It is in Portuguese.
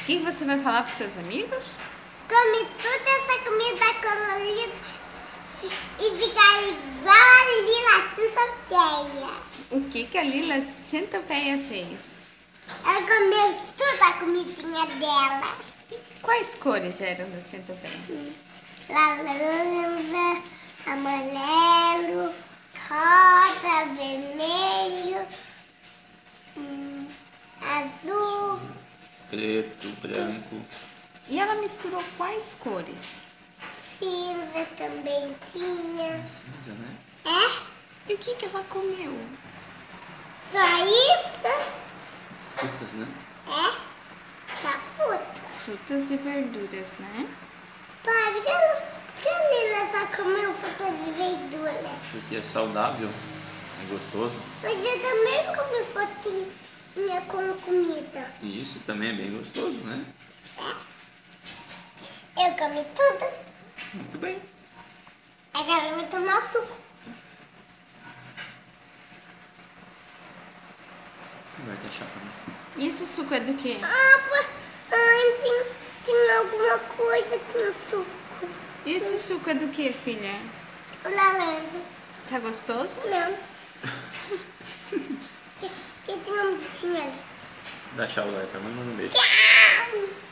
O que você vai falar para os seus amigos? Come toda essa comida colorida e ficar igual a Lila Centopeia. O que a Lila Centopeia fez? Ela comeu toda a comidinha dela. E quais cores eram da centopeia? Laranja, amarelo, rosa, vermelho, azul, preto, branco. E ela misturou quais cores? cinza também tinha. Cinza, né? E o que ela comeu? Só isso? Frutas, né? Só fruta. Frutas e verduras, né? Pai, por que a Lila só comeu frutas e verduras? Porque é saudável, é gostoso. Mas eu também comi frutinha com comida. E isso também é bem gostoso, né? Eu comi tudo. Muito bem. Agora eu vou tomar suco. Vai ter chapa, né? E esse suco é do quê? Tem alguma coisa com suco. E esse suco é do quê, filha? Laranja. Tá gostoso? Não. que tem uma bichinha ali. Dá tchau, vai pra mãe, manda um beijo. Tchau.